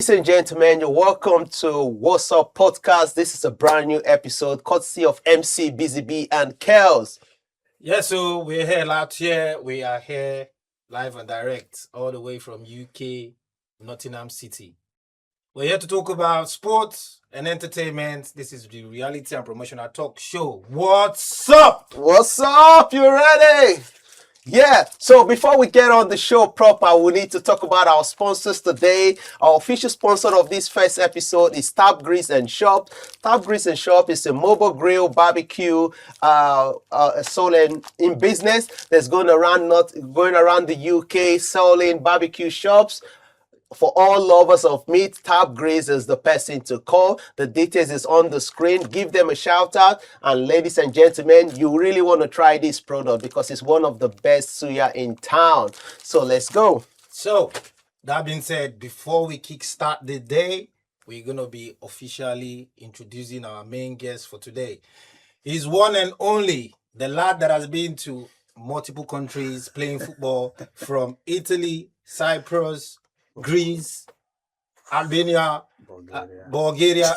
Ladies and gentlemen, you're welcome to What's Up Podcast. This is a brand new episode courtesy of MC Busy B and Kels. Yes, so we're here last year. We are here live and direct all the way from UK, Nottingham City. We're here to talk about sports and entertainment. This is the reality and promotional talk show. What's up? What's up? You ready? Yeah, so before we get on the show proper, we need to talk about our sponsors today. Our official sponsor of this first episode is Tap Grease and Shop. Tap Grease and Shop is a mobile grill barbecue selling in business that's going around the UK selling barbecue shops. For all lovers of meat, Tap Grease is the person to call. The details is on the screen. Give them a shout out. And ladies and gentlemen, you really want to try this product because it's one of the best suya in town. So let's go. So, that being said, before we kickstart the day, we're going to be officially introducing our main guest for today. He's one and only, the lad that has been to multiple countries playing football from Italy, Cyprus, Greece, Albania, Bulgaria.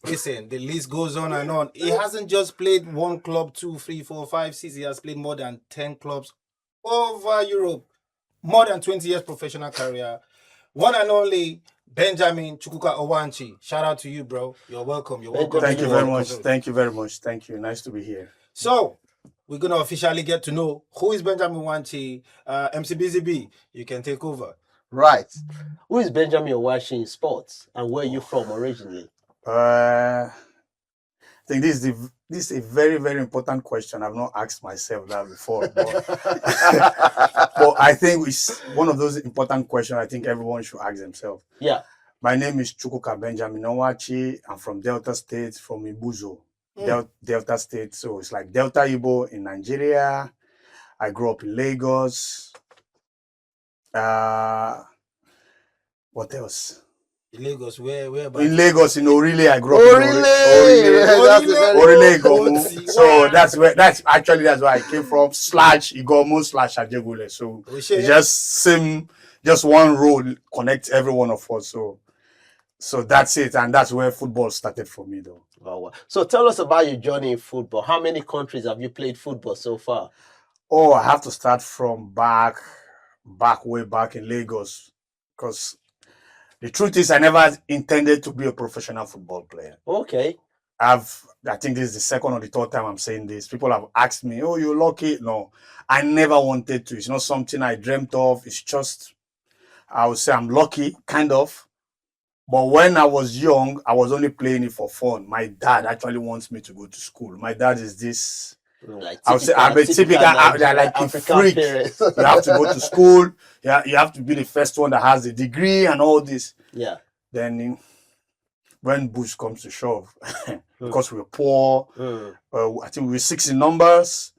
Listen, the list goes on and on. He hasn't just played one club, 2, 3, 4, 5, 6. He has played more than 10 clubs over Europe. More than 20 years professional career. One and only Benjamin Chukwuka Onwuachi. Shout out to you, bro. You're welcome. You're welcome. Thank you very much. Thank you very much. Thank you. Nice to be here. So, we're going to officially get to know who is Benjamin Onwuachi. MC BZB, you can take over. Right. Who is Benjamin Onwuachi in sports and where are you from originally? I think this is a very, very important question. I've not asked myself that before. But I think it's one of those important questions I think everyone should ask themselves. Yeah. My name is Chukwuka Benjamin Onwuachi. I'm from Delta State, from Ibuzo. Delta State. So it's like Delta Igbo in Nigeria. I grew up in Lagos. What else? In Lagos, where In Lagos, in ORILE, I grew up Orile. in Igomu. So that's why I came from. /Igomu/Ajegule. So it's just one road connects every one of us. So that's it, and that's where football started for me, though. Wow. So tell us about your journey in football. How many countries have you played football so far? Oh, I have to start from way back in Lagos, because the truth is I never intended to be a professional football player. Okay. I think this is the second or the third time I'm saying this. People have asked me, oh, you're lucky. No, I never wanted to. It's not something I dreamt of. It's just, I would say I'm lucky, kind of. But when I was young, I was only playing it for fun. My dad actually wants me to go to school. My dad is this, I would say I'm a typical like a freak. You have to go to school. Yeah, you have to be the first one that has the degree and all this. Yeah. Then when Bush comes to shove, because we were poor, I think we were 6 in numbers.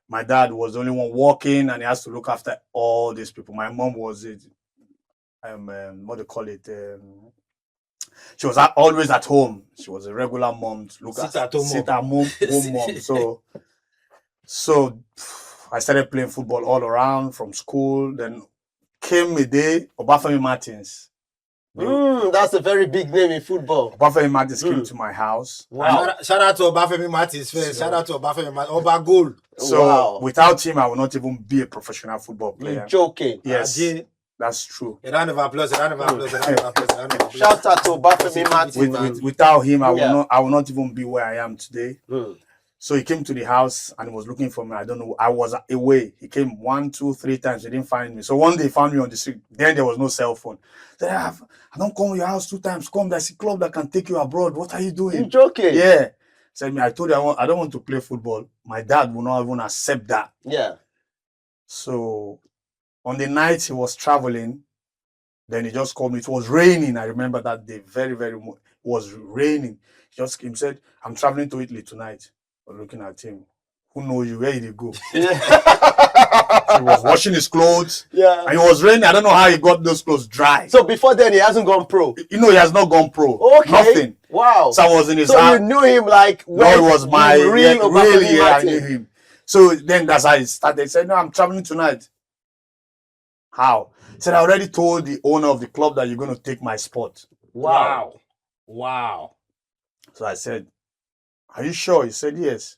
My dad was the only one working, and he has to look after all these people. My mom was what do you call it? She was always at home. She was a regular mom to look Sit at home mom. So I started playing football all around from school. Then came a day, Obafemi Martins. That's a very big name in football. Obafemi Martins came to my house. Wow. Shout out to Obafemi Martins first. Shout out to Obafemi Martins. Oba Goal. So without him, I would not even be a professional football player. You're joking. Yes, that's true. A round of applause. Shout out to Obafemi Martins. Without him, I will not even be where I am today. So he came to the house and he was looking for me. I don't know. I was away. He came 1, 2, 3 times. He didn't find me. So one day he found me on the street. Then there was no cell phone. He said, I don't come to your house 2 times. Come, there's a club that can take you abroad. What are you doing? You're joking. Yeah. Said me, I told you I don't want to play football. My dad will not even accept that. Yeah. So on the night he was traveling, then he just called me. It was raining. I remember that day very, very much. It was raining. He just came and said, I'm traveling to Italy tonight. Looking at him, who knows you? Where did he go? Yeah. He was washing his clothes. Yeah. And it was raining. I don't know how he got those clothes dry. So before then, he hasn't gone pro. He has not gone pro. Okay. Nothing. Wow. So I was in his So you knew him like when no, it was my really I knew him. So then that's how it started. He said, no, I'm traveling tonight. How? Said, I already told the owner of the club that you're going to take my spot. Wow. So I said, are you sure? He said, yes.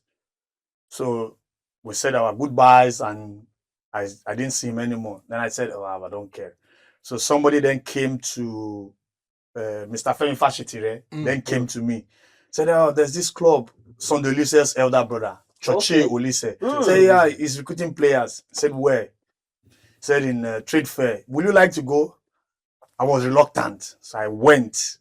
So we said our goodbyes and I didn't see him anymore. Then I said, oh, I don't care. So somebody then came to Mr. Femi Fashitire, then came to me. Said, oh, there's this club, Sunday Olise's elder brother, Chochi Olise. Said, yeah, he's recruiting players. Said, where? Said, in trade fair. Would you like to go? I was reluctant. So I went.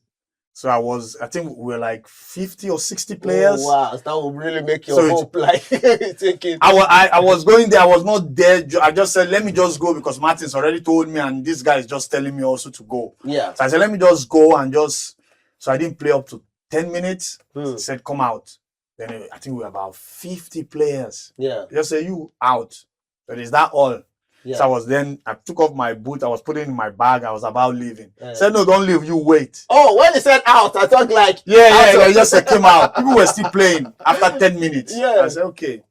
So I think we were like 50 or 60 players. Oh, wow, that would really make your hope like thinking. I was going there. I was not there. I just said, let me just go because Martin's already told me and this guy is just telling me also to go. Yeah. So I said, let me just go and just... So I didn't play up to 10 minutes. He said, come out. Then I think we were about 50 players. Yeah. Just say, you out. But is that all? Yeah. So I took off my boot, I was putting it in my bag, I was about leaving. Said, no, don't leave, you wait. Oh, when he said out, I thought like... Yeah, just came out. People were still playing after 10 minutes. Yeah. I said, okay,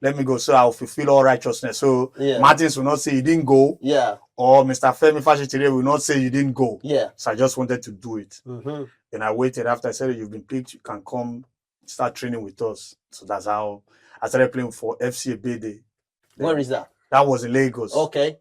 let me go so I'll fulfill all righteousness. So Martins will not say he didn't go. Yeah. Or Mr. Femi Fashitire will not say you didn't go. Yeah. So I just wanted to do it. Then I waited. After I said, you've been picked, you can come start training with us. So that's how I started playing for FC Ebede. Where is that? That was in Lagos. Okay.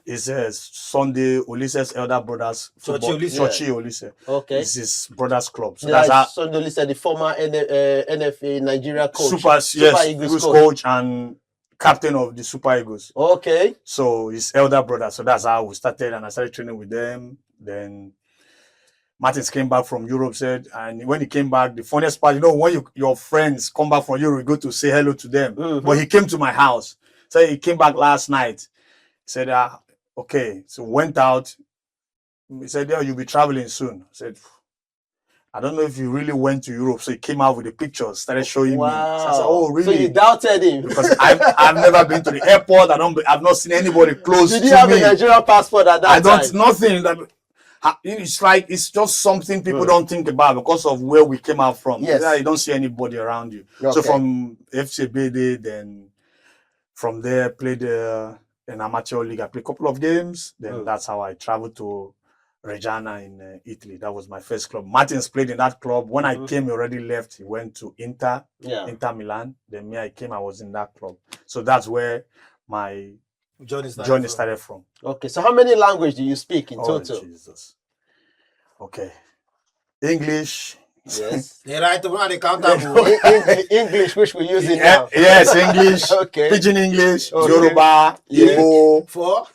It's Sunday Olise's elder brothers. Chochi Olise. Okay. It's his brother's club. So that's how Sunday Olise, the former NFA Nigeria coach. Super Eagles coach and captain of the Super Eagles. Okay. So his elder brother. So that's how we started, and I started training with them. Then Martins came back from Europe, and when he came back, the funniest part, when your friends come back from Europe, you go to say hello to them. But he came to my house. So he came back last night. He said, okay. So went out. He said, yeah, you'll be traveling soon. I said, I don't know if you really went to Europe. So he came out with the pictures, started showing me. So I said, oh, really? So you doubted him? Because I've never been to the airport. I've not seen anybody close to me. Did you have a Nigerian passport at that time? Nothing. It's just something people don't think about because of where we came out from. Yes. You don't see anybody around you. Okay. So from FC Bede, then from there, played an amateur league. I played a couple of games. Then that's how I traveled to Reggiana in Italy. That was my first club. Martins played in that club. When I came, he already left. He went to Inter Milan. Then I came, I was in that club. So that's where my journey started from. Okay, so how many languages do you speak in total? Jesus. Okay. English. Yes. They write about the countable. English, which we use it now. Yes, English. Okay. Pidgin English. Yoruba. Igbo. 4.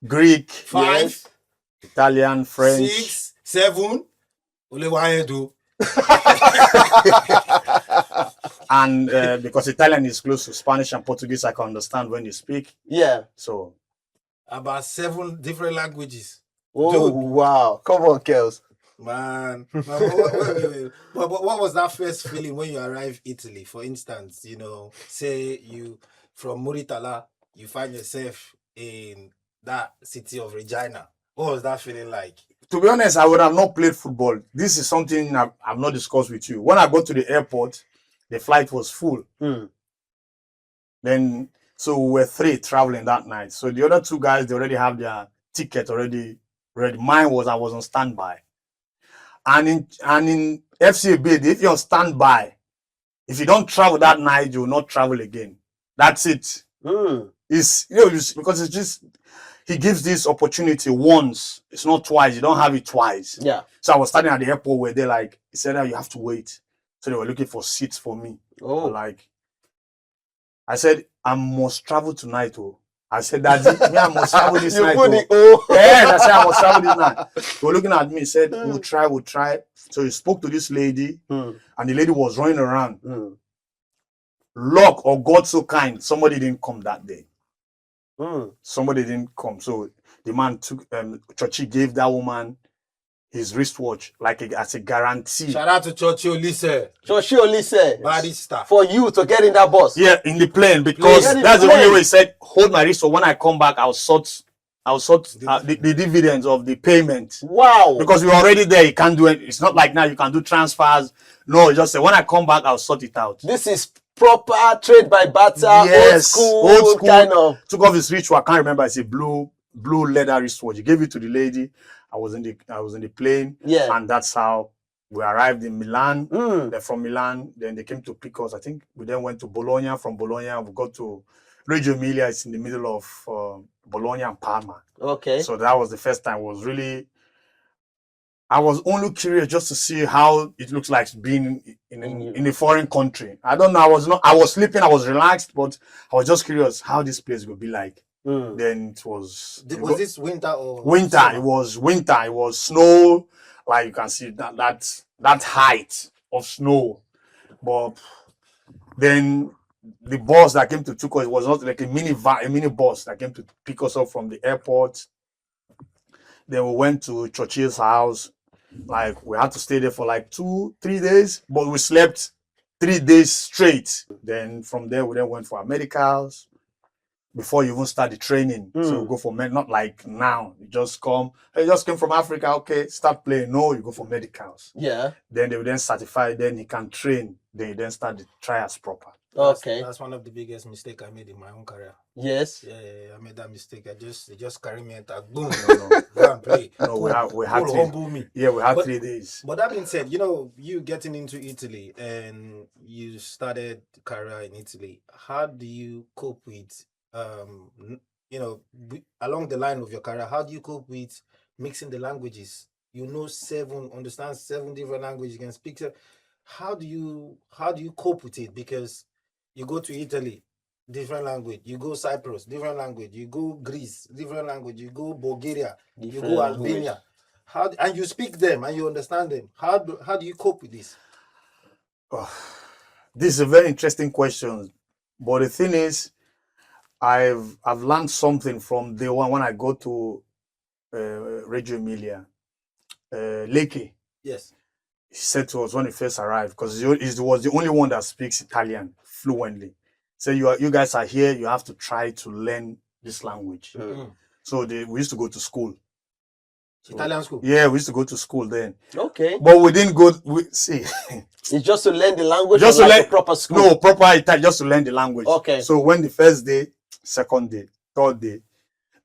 Greek. 5. Yes. Italian. French. 6. 7. Only one do. And because Italian is close to Spanish and Portuguese, I can understand when you speak. Yeah. So. About 7 different languages. Oh, dude. Wow. Come on, Kels. Man. Wait. What was that first feeling when you arrived Italy? For instance, say you from Muritala, you find yourself in that city of Regina. What was that feeling like? To be honest, I would have not played football. This is something I've not discussed with you. When I got to the airport, the flight was full. Then, so we were 3 traveling that night. So the other 2 guys, they already have their ticket already ready. Mine was, I was on standby. And in FC Bid, if you're on standby, if you don't travel that night, you will not travel again. That's it. It's because it's just he gives this opportunity once. It's not twice. You don't have it twice. Yeah. So I was standing at the airport where they he said that you have to wait. So they were looking for seats for me. Oh. I said, I must travel tonight. Oh. I said, Daddy, I must travel this night. Yeah, I said, I must travel this night. They were looking at me, said, we'll try. So he spoke to this lady, and the lady was running around. Luck or God so kind, somebody didn't come that day. Somebody didn't come. So the man took, Chochi gave that woman his wristwatch as a guarantee. Shout out to Chochi Olise. Chochi Olise. Barista. For you to get in that bus. Yeah, in the plane, because that's the only way he said, hold my wrist. So when I come back, I'll sort the dividends of the payment. Wow. Because we're already there. You can't do it. It's not like now you can do transfers. No, you just say, when I come back, I'll sort it out. This is proper trade by barter, yes, old school kind of. Took off his ritual. I can't remember. It's a blue blue leather wristwatch. He gave it to the lady. I was in the plane, Yeah. and that's how we arrived in Milan. Mm. Then from Milan, then they came to pick us. I think we then went to Bologna. From Bologna, we got to Reggio Emilia. It's in the middle of Bologna and Parma. Okay. So that was the first time. I was only curious just to see how it looks like being in a foreign country. I don't know. I was sleeping. I was relaxed, but I was just curious how this place would be like. Then it was. Was this winter or winter? summer? It was winter. It was snow. Like you can see that height of snow. But then the bus that came to took us, it was not like a mini bus that came to pick us up from the airport. Then we went to Churchill's house. Like we had to stay there for like 2-3 days, but we slept 3 days straight. Then from there we then went for our medicals before you even start the training. So we go for not like now. You just come. Hey, you just came from Africa. Okay, start playing. No, you go for medicals. Yeah. Then they will then certify. Then he can train. Then you then start the trials proper. Okay. That's one of the biggest mistakes I made in my own career. Yes. Yeah, I made that mistake. They just carry me and boom, No. go and play. No, we had Cool, to. humble me. Yeah, we had But- 3 days. But that being said, you getting into Italy and you started career in Italy. How do you cope with, along the line of your career? How do you cope with mixing the languages? Understand 7 different languages, you can speak. How do you cope with it? Because you go to Italy, different language. You go Cyprus, different language. You go Greece, different language. You go Bulgaria, you go Albania. And you speak them and you understand them. How do you cope with this? This is a very interesting question. But the thing is, I've learned something from day one when I go to Reggio Emilia. Leke, Yes. he said to us when he first arrived, because he was the only one that speaks Italian fluently. So you guys are here, you have to try to learn this language. So we used to go to school. Italian school. Yeah, we used to go to school then. Okay. But we didn't go. See, It's just to learn the language. Just or to like learn- a proper school. no proper Italian, just to learn the language. Okay. So when the first day, second day, third day,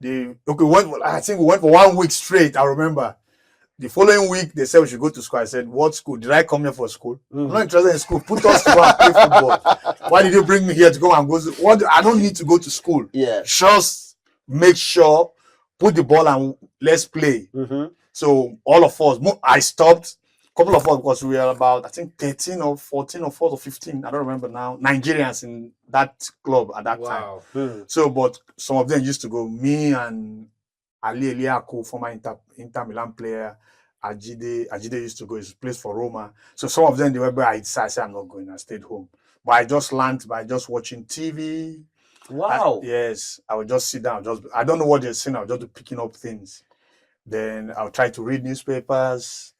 I think we went for 1 week straight. I remember. The following week, they said we should go to school. I said, "What school? Did I come here for school? I'm not interested in school. Put us to go and play football. Why did you bring me here to go and go? I don't need to go to school. Yeah. Just make sure, put the ball and let's play." So all of us, I stopped. A couple of us, because we were about, I think 13 or 14 or 14 or 15, I don't remember now, Nigerians in that club at that time. Wow. So, but some of them used to go. Me and Ali Eliaku, former Inter Milan player, Ajide used to go. He plays for Roma. So some of them, they were, but I said, I'm not going. I stayed home. But I just learned by just watching TV. Wow. Yes, I would just sit down. I don't know what they're saying. I'll just be picking up things. Then I'll try to read newspapers.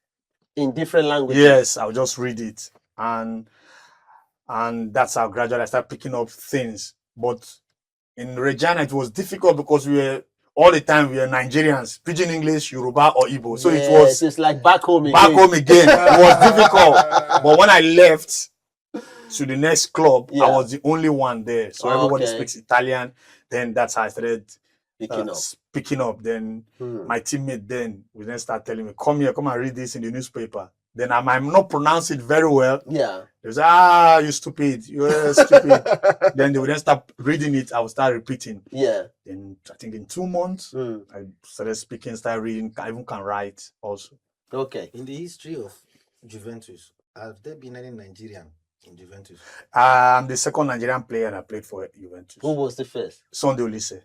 In different languages. Yes, I'll just read it. And that's how gradually I start picking up things. But in Regina, it was difficult because we were Nigerians, pidgin English, Yoruba or Igbo. So it was It's like back home again. back home again. It was difficult. But when I left to the next club, Yeah. I was the only one there. So everybody Okay. speaks Italian. Then that's how I started Picking up. Then my teammate we then start telling me, come here, come and read this in the newspaper. Then I might not pronounce it very well. Yeah. They say, you stupid, you're stupid. Then they would then start reading it. I would start repeating. Yeah. Then I think in 2 months, I started speaking, started reading, I even can write also. Okay. In the history of Juventus, have there been any Nigerian in Juventus? I'm the second Nigerian player that played for Juventus. Who was the first? Sunday Olise.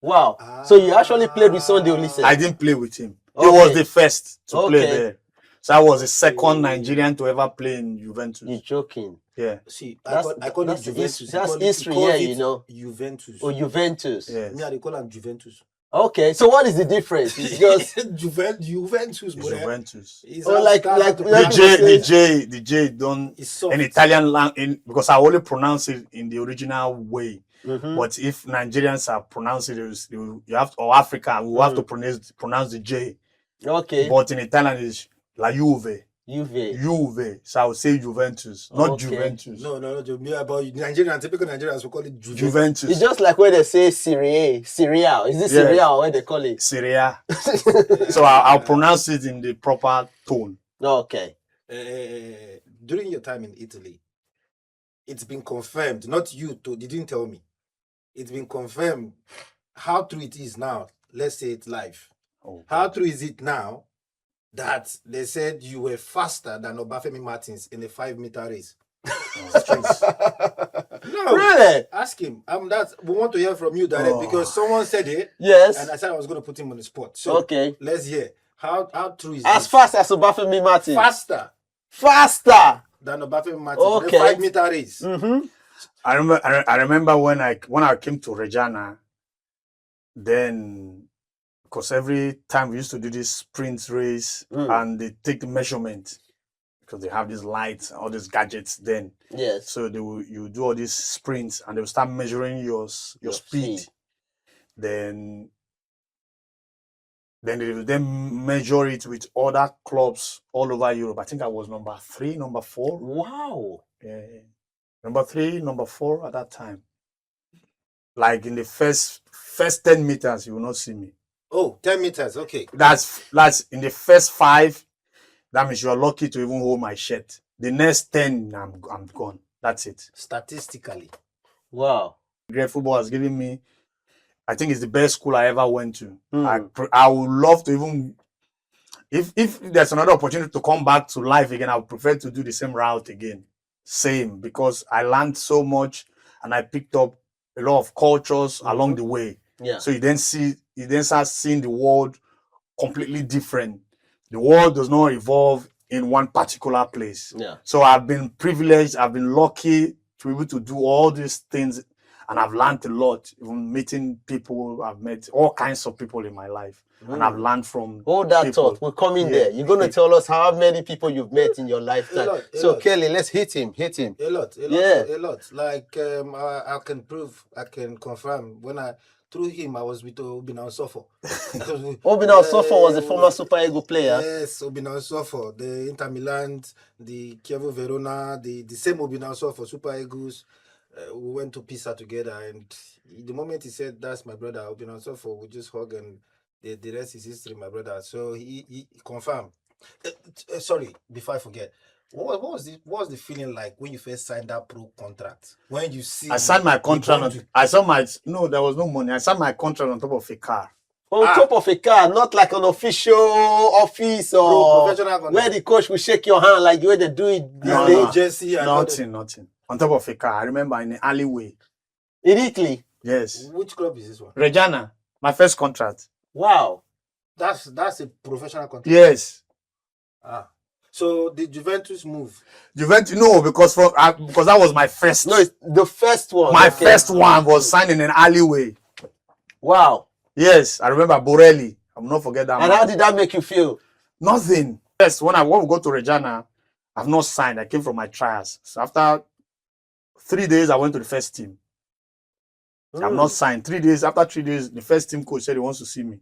Wow. So you actually played with Sunday Olise? I didn't play with him. He Okay. was the first to play Okay. there. So I was the second Nigerian to ever play in Juventus. You're joking. Yeah. See, That's- I call it that's Juventus. his- You that's call it- history, you call yeah, it you know. Juventus. Oh, Juventus. Yes. Me, they call them Juventus. Okay. So what is the difference? It's just Juventus, It's bro. Juventus. It's Oh, like- outstanding. The J don't It's soft. in Italian language because I only pronounce it in the original way. But if Nigerians are pronouncing it, you have to, or Africa, we have to pronounce the J. okay. But in Italian it's La Juve. Juve. So I would say Juventus, not Okay. Juventus. No. About Nigerian, typical Nigerians, we call it Juventus. Juventus. It's just like when they say Syria. Syria. Is it Yes. Syria or what they call it? Syria. So I'll pronounce it in the proper tone. Okay. During your time in Italy, it's been confirmed, not you, you didn't tell me. It's been confirmed how true it is now. Let's say it's live. Oh, How true is it now that they said you were faster than Obafemi Martins in a 5-meter race? No. Really? Ask him. We want to hear from you direct because someone said it. Yes. And I said I was going to put him on the spot. So Okay. let's hear. How true is As this? fast as Obafemi Martin. Faster than Obafemi Martins Okay. in a 5-meter race. Mm-hmm. I remember when I came to Regina, then because every time we used to do this sprint race and they take the measurement because they have these lights, all these gadgets then. Yes. So you do all these sprints and they will start measuring your speed. Then they will then measure it with other clubs all over Europe. I think I was number 3, number 4. Wow. Yeah. Number 3, number 4 at that time. Like in the first 10 meters, you will not see me. Oh, 10 meters, okay. That's in the first 5. That means you are lucky to even hold my shirt. The next 10, I'm gone. That's it. Statistically. Wow. Great football has given me. I think it's the best school I ever went to. I would love to even. If there's another opportunity to come back to life again, I would prefer to do the same route again. Same, because I learned so much and I picked up a lot of cultures along the way. Yeah. So you then start seeing the world completely different. The world does not evolve in one particular place. Yeah. So I've been privileged, I've been lucky to be able to do all these things, and I've learned a lot. Even meeting people, I've met all kinds of people in my life, and I've learned from Hold that people. thought. We're coming there. You're going to tell us how many people you've met in your lifetime. A lot. Kelly, let's hit him. A lot. Yeah. A lot. Like I can prove, I can confirm. Through him, I was with Obinan Sofo. Obinan Sofo was a former Super Eagle player. Yes, Obinan Sofo, the Inter Milan, the Chievo Verona, the same Obinan Sofo, Super Eagles. We went to Pisa together, and the moment he said, "That's my brother, Obinan Sofo," we just hug, and the rest is history, my brother. So he confirmed. Sorry, before I forget. What was the feeling like when you first signed that pro contract? When you see I signed my contract. There was no money. I signed my contract on top of a car. On top of a car, not like an official office or where the coach will shake your hand like the way they do it these days. Jersey and Nothing. On top of a car. I remember in the alleyway. In Italy? Yes. Which club is this one? Regina. My first contract. Wow. That's a professional contract. Yes. So the Juventus move. Juventus, no, because that was my first. No, it's the first one. My first one was signed in an alleyway. Wow. Yes, I remember Borelli. I will not forget that. And how did that make you feel? Nothing. Yes, when we go to Regina, I've not signed. I came from my trials. So after 3 days, I went to the first team. I've not signed. 3 days. After 3 days, the first team coach said he wants to see me.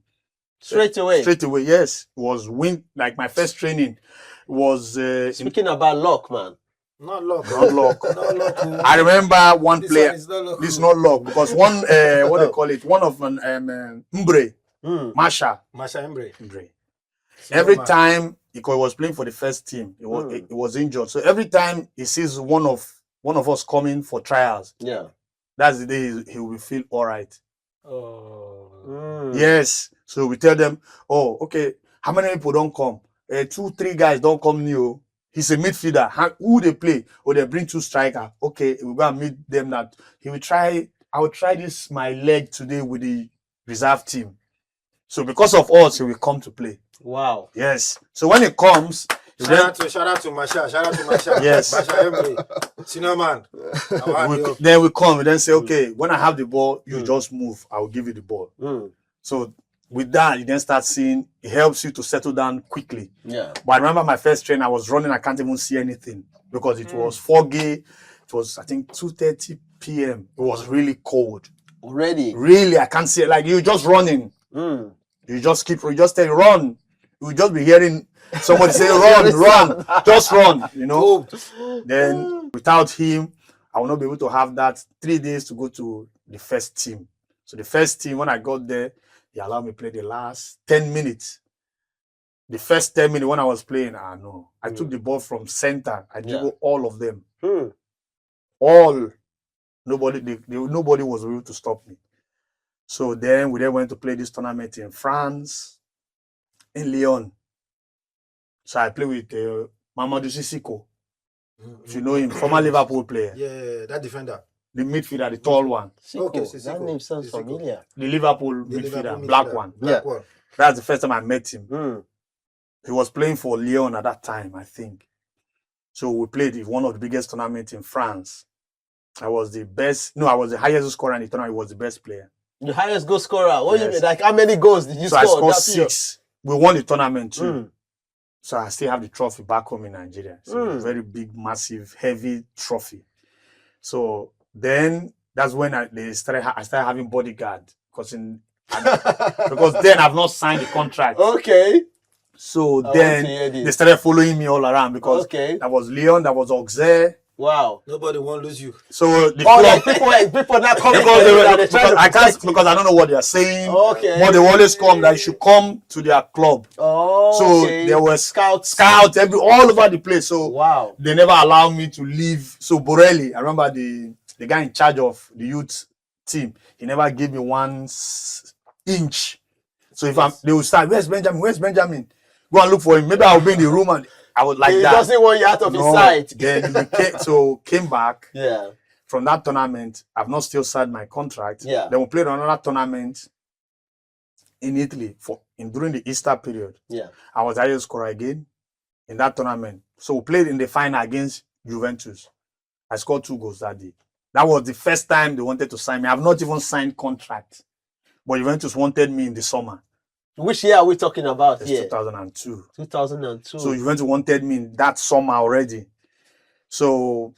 Straight away? Straight away, yes. It was like my first training was... Speaking about luck, man. Not luck. Not luck. Not luck. I remember one player. This is not luck because one, what they call it, one of Mbre, Masha Mbre. Every time he was playing for the first team, he was injured. So every time he sees one of us coming for trials, that's the day he will feel all right. Yes. So we tell them, oh, okay, how many people don't come? 2, 3 guys don't come new. He's a midfielder. Who they play? Or they bring 2 strikers. Okay, we'll go and meet them that he will try. I will try this my leg today with the reserve team. So because of us, he will come to play. Wow. Yes. So when it comes, shout out to Masha. Yes. Masha Emre. Senior man. Then we come. We then say, okay, when I have the ball, you just move. I will give you the ball. So with that, you then start seeing it helps you to settle down quickly. Yeah. But I remember my first train, I was running, I can't even see anything because it was foggy. It was, I think, 2:30 p.m. It was really cold. Already? Really, I can't see it. Like, you're just running. You just tell you, run. we'll just be hearing somebody say, run, just run, you know. Then without him, I will not be able to have that 3 days to go to the first team. So the first team, when I got there, they allowed me to play the last 10 minutes. The first 10 minutes when I was playing, no. I took the ball from center. I dribbled all of them. All. Nobody was able to stop me. So then we went to play this tournament in France, in Lyon. So I played with Mamadou Sissoko. If you know him, former Liverpool player. Yeah, that defender. The midfielder, the tall one. Okay, that name sounds familiar. The Liverpool midfielder, black one. Black one. That's the first time I met him. He was playing for Lyon at that time, I think. So we played in one of the biggest tournaments in France. I was the highest scorer in the tournament. I was the best player. The highest goal scorer? What do you mean? Like, how many goals did you score? I scored 6. We won the tournament too. So I still have the trophy back home in Nigeria. It's a very big, massive, heavy trophy. So then that's when I started having bodyguard because then I've not signed the contract. Okay. So then they started following me all around because that was Lyon, that was Auxerre. Wow. Nobody won't lose you. So the club, like people not coming because I don't know what they are saying. Okay. But they always come that you should come to their club. Oh. So there were scouts all over the place. So wow. They never allowed me to leave. So Borelli, I remember the guy in charge of the youth team, he never gave me 1 inch. So if they will start, where's Benjamin? Go and look for him. Maybe I'll be in the room and I would like that. He doesn't want you out of his sight. Then came back. Yeah. From that tournament, I've not still signed my contract. Yeah. Then we played another tournament in Italy during the Easter period. Yeah. I was highest scorer again in that tournament. So we played in the final against Juventus. I scored 2 goals that day. That was the first time they wanted to sign me. I've not even signed contract. But Juventus wanted me in the summer. Which year are we talking about here? 2002. 2002. So Juventus wanted me in that summer already. So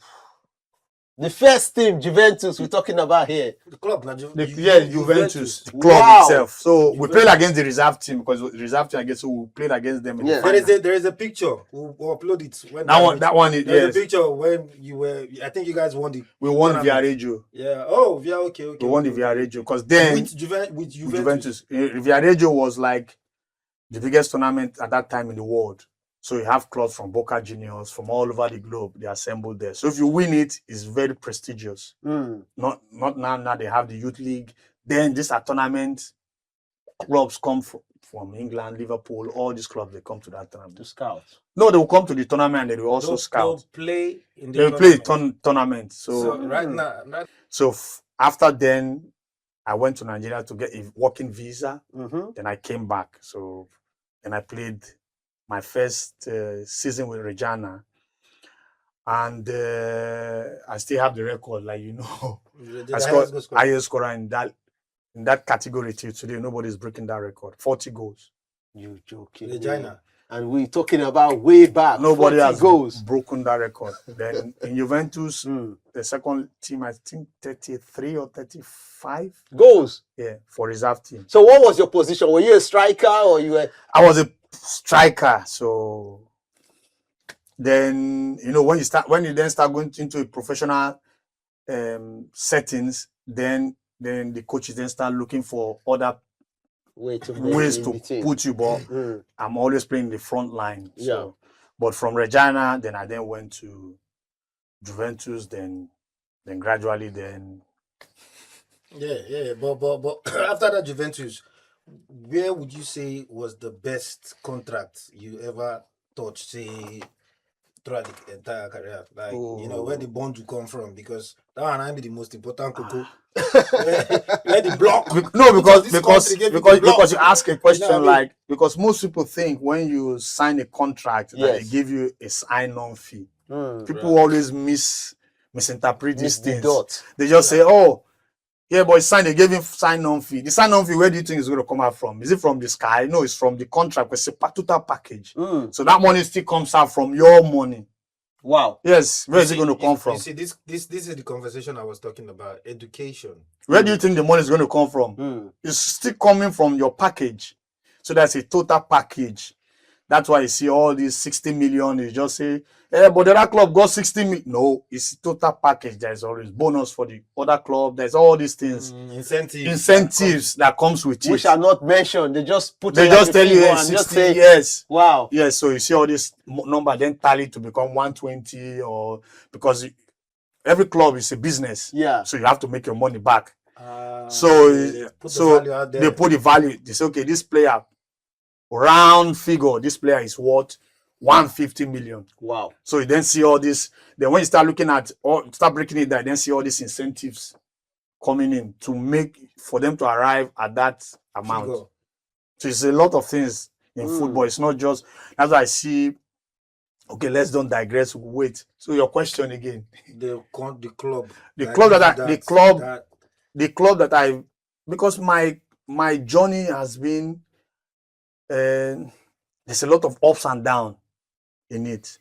the first team, Juventus, we're talking about here. The club, Juventus, the club itself. So we played against the reserve team because the reserve team, I guess, so we played against them. In the final. There is a picture. We'll upload it. There's a picture when you were. I think you guys won We won Viareggio. Yeah. Oh, okay. We won the Viareggio because then with Juventus. Viareggio was like the biggest tournament at that time in the world. So you have clubs from Boca Juniors, from all over the globe. They assembled there. So if you win it, it's very prestigious. Not now they have the youth league. Then these are tournaments. Clubs come from England, Liverpool, all these clubs, they come to that tournament. To scout. No, they will come to the tournament and they will also scout. They'll play in the tournament. Play tournament. So right now. So after then, I went to Nigeria to get a working visa. Then I came back. So then I played my first season with Regina, and I still have the record, like I scored highest scorer in that category till today. Nobody's breaking that record. 40 goals. You joking? Regina. And we're talking about way back. Nobody has broken that record. Then in Juventus, the second team, I think 33 or 35 goals. Yeah, for reserve team. So what was your position? Were you a striker or you were? I was a striker. So then when you then start going into a professional settings, then the coaches then start looking for other ways to put you, but I'm always playing the front line. So, but from Regina, then I went to Juventus, then gradually then. Yeah. But after that Juventus, where would you say was the best contract you ever touched, say, throughout the entire career? Like, where the bond you come from? Because that one might be the most important cocoa. Where the block? No, because you ask a question because most people think when you sign a contract that they give you a sign-on fee. People always misinterpret these things. They just say, "Oh, yeah, but they gave him sign-on fee." The sign-on fee, where do you think it's going to come out from? Is it from the sky? No, it's from the contract. It's a total package. So that money still comes out from your money. Wow. Yes. Where is it going to come from? You see, this is the conversation I was talking about. Education. Where do you think the money is going to come from? It's still coming from your package. So that's a total package. That's why you see all these 60 million. You just say, but the other club got 60 million. No, it's total package. There's always bonus for the other club. There's all these things. Incentives that comes with it. Which are not mentioned. They just put They it just like tell you, and 60, just say, yes. wow. Yes, so you see all this number then tally to become 120 or because every club is a business. Yeah. So you have to make your money back. They put the value out there. They put the value. They say, okay, this player, round figure, this player is worth 150 million. Wow. So you then see all this. Then when you start looking at or start breaking it down, then see all these incentives coming in to make for them to arrive at that amount. Figure. So it's a lot of things in football. It's not just that's why I see. Okay, let's don't digress. Wait. So your question again. The club. The club that I because my journey has been there's a lot of ups and downs in it.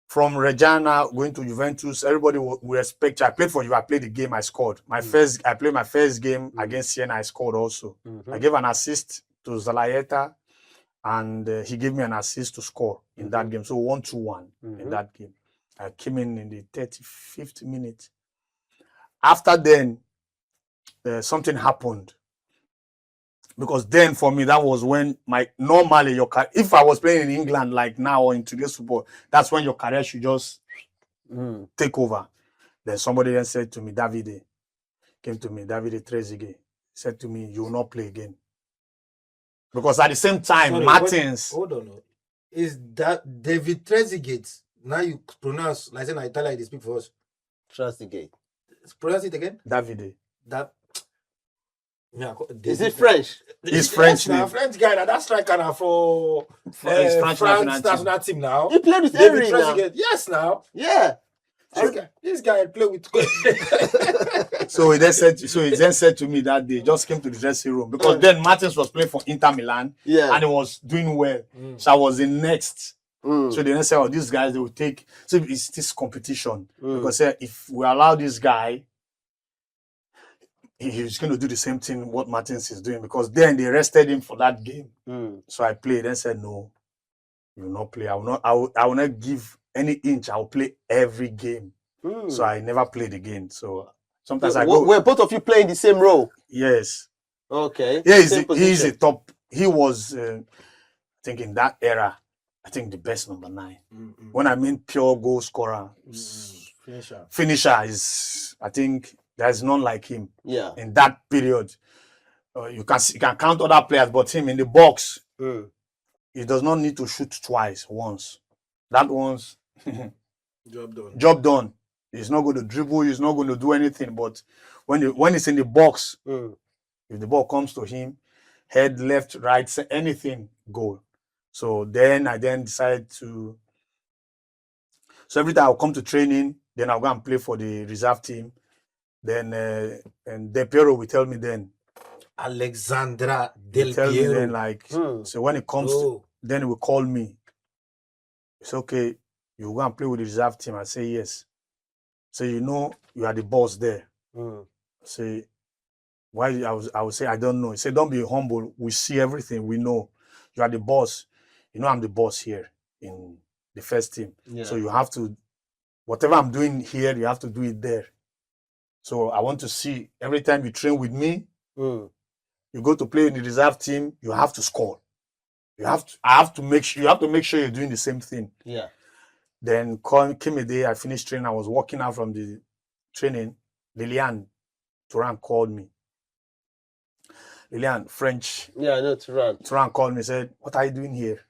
From Reggiana going to Juventus, everybody will respect you. I played for you. I played the game. I scored. I played my first game against Siena. I scored also. I gave an assist to Zalaeta, and he gave me an assist to score in that game. So 1-2-1 in that game. I came in the 35th minute. After then, something happened. Because then for me, that was when normally if I was playing in England like now or in today's football, that's when your career should just take over. Then somebody then said to me, Davide Trezeguet, said to me, you will not play again. Because at the same time, Martins. Hold on. Is that David Trezeguet? Now you pronounce, like in Italian, they speak for us. Trezeguet. Pronounce it again. Davide. Is it French? He's French. Now French guy. That's striker now for France national team now. He played with David Henry now. Yes, now. Yeah. This guy played with. So he then said to me that day, just came to the dressing room because then Martins was playing for Inter Milan, and he was doing well. So I was in next. So they then said, "Oh, these guys they will take." So it's this competition because if we allow this guy, he's going to do the same thing what Martins is doing because then they arrested him for that game. So I played and said, "No, you will not play. I will not give any inch. I will play every game." So I never played again. So sometimes I go. Were both of you playing the same role? Yes. Okay. Yeah, he's a top. He was, I think, in that era, I think the best number 9. When I mean pure goal scorer, finisher is. I think there's none like him. Yeah. In that period, you can count other players, but him in the box, he does not need to shoot twice. Once. That once. Job done. He's not going to dribble. He's not going to do anything. But when it's in the box, if the ball comes to him, head, left, right, anything, goal. So then I decided to. So every time I'll come to training, then I'll go and play for the reserve team. Then and De Piero will tell me then. Alexandra Del Piero. Piero. Then like so when it comes to, then he will call me. It's okay. You go and play with the reserve team. I say yes. So you are the boss there. Say why I would say I don't know. He said don't be humble. We see everything. We know you are the boss. I'm the boss here in the first team. Yeah. So you have to whatever I'm doing here, you have to do it there. So I want to see every time you train with me, you go to play in the reserve team, you have to score. You have to make sure you're doing the same thing. Yeah. Then came a day, I finished training. I was walking out from the training. Liliane Turan called me. Liliane, French. Yeah, I know Turan. Turan called me, said, "What are you doing here?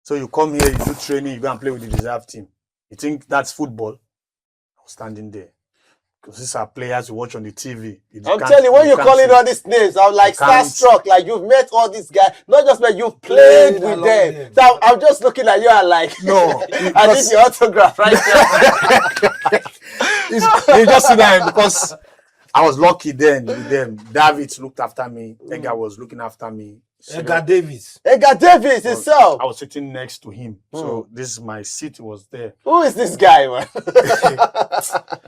So you come here, you do training, you go and play with the reserve team. You think that's football?" I was standing there. Because these are players you watch on the TV. I'm telling you, when you're calling all these names, I'm like starstruck. Like you've met all these guys. Not just like you've played with them. So I'm just looking at you and like, no, I need your autograph right there. You just see that because I was lucky then with them. David looked after me. Edgar was looking after me. Edgar Davis. Edgar Davis himself. I was sitting next to him. So this my seat was there. Who is this guy, man?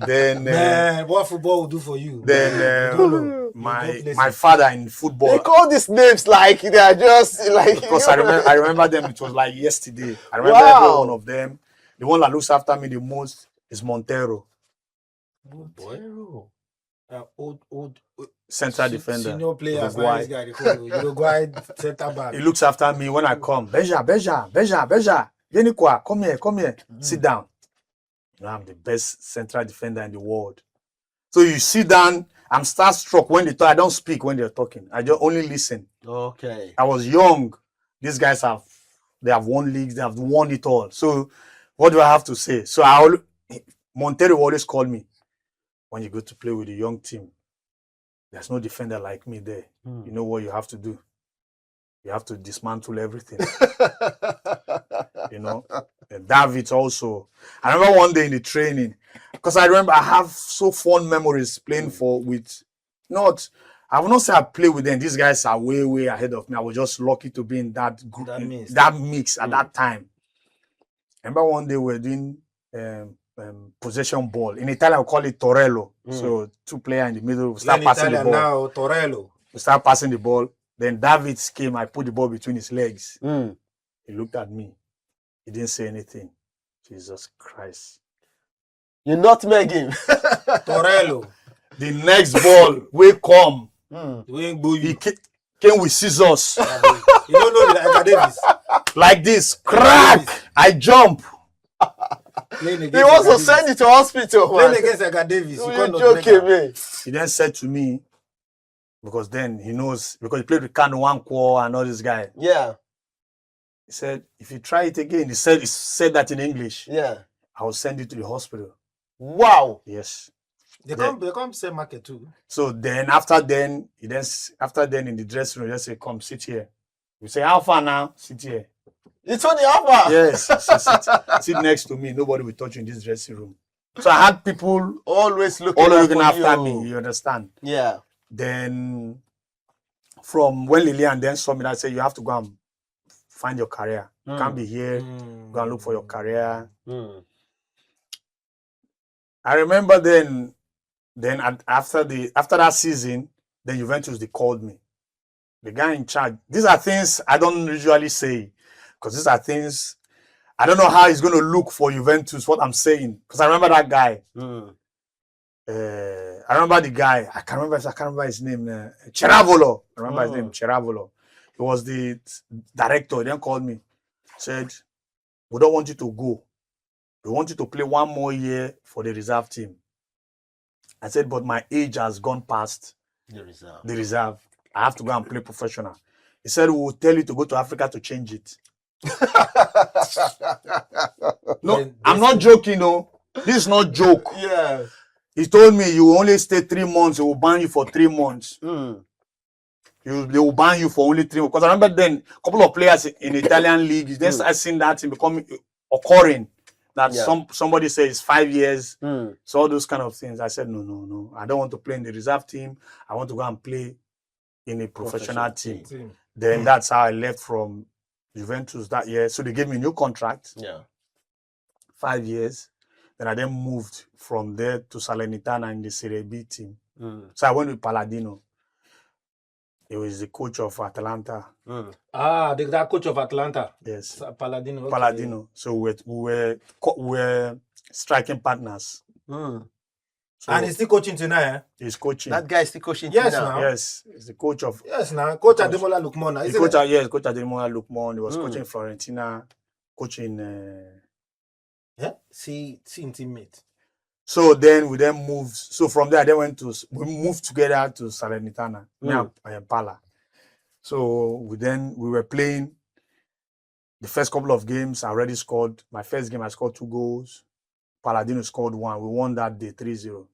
Then Man, what football will do for you? then don't know. my father in football. They call these names like they are just like. Because I remember them. It was like yesterday. I remember every one of them. The one that looks after me the most is Montero, Montero. Old central defender. Senior player, Uruguay. this guy, Uruguay center back. He looks after me when I come. Beja. Yenikwa, come here. Sit down. You know, I'm the best central defender in the world. So you sit down. I'm starstruck when they talk. I don't speak when they're talking. I just only listen. Okay. I was young. These guys have won leagues. They have won it all. So what do I have to say? So Montero always called me when you go to play with a young team. There's no defender like me there. You know what you have to do? You have to dismantle everything. You know, and David also. I remember one day in the training, because I remember I have so fond memories playing I will not say I play with them. These guys are way ahead of me. I was just lucky to be in that group, that mix at that time. I remember one day we were doing possession ball. In Italian, we call it Torello. So two players in the middle, we start passing the ball. Now, Torello. We start passing the ball. Then David came, I put the ball between his legs. He looked at me. He didn't say anything. Jesus Christ. You nutmeg him. Torello. The next ball will come. He came with scissors. You don't know the Edgar Davis. Like this. Crack! I jump. He wants to send you to hospital. Playing against Edgar Davis. You're joking, man. He then said to me, because then he knows, because he played with Kanu Nwankwo and all this guy. Yeah. He said, if you try it again, he said that in English. Yeah. I will send you to the hospital. Wow. Yes. They come sell market too. So then after then in the dressing room, just say, come sit here. You say, how far now? Sit here. It's on the upper. Yes. Sit next to me. Nobody will touch you in this dressing room. So I had people always looking after me. You understand? Yeah. Then from when Lillian then saw me, I said, you have to go and find your career. You can't be here. Go and look for your career. I remember then after that season, then Juventus, they called me. The guy in charge. These are things I don't usually say, because these are things I don't know how he's going to look for Juventus, what I'm saying. Because I remember that guy. I remember the guy. I can't remember his name. Ceravolo. I remember his name, Ceravolo. He was the director. He then called me. Said, we don't want you to go. We want you to play one more year for the reserve team. I said, but my age has gone past the reserve. I have to go and play professional. He said, we will tell you to go to Africa to change it. No, I'm not joking, no. This is not joke. Yeah. He told me, you will only stay 3 months. He will ban you for 3 months. They will ban you for only 3 months. Because I remember then, a couple of players in the Italian league, then I seen that thing occurring. That somebody says 5 years. So all those kind of things. I said, no. I don't want to play in the reserve team. I want to go and play in a professional team. Then that's how I left from Juventus that year. So they gave me a new contract. Yeah. 5 years. Then I then moved from there to Salernitana in the Serie B team. So I went with Palladino. He was the coach of Atalanta. That coach of Atlanta. Yes. Palladino. Okay. Palladino. So we were striking partners. So, and he's still coaching tonight, eh? He's coaching. That guy is still coaching now. Yes, he's the coach of... Yes, now. Coach Ademola Lookman. Coach Ademola Lookman. He was coaching Fiorentina, coaching... See teammate. So then we moved. So from there, we moved together to Salernitana, and Pala. So we were playing. The first couple of games, I already scored. My first game, I scored 2 goals. Palladino scored 1. We won that day 3-0.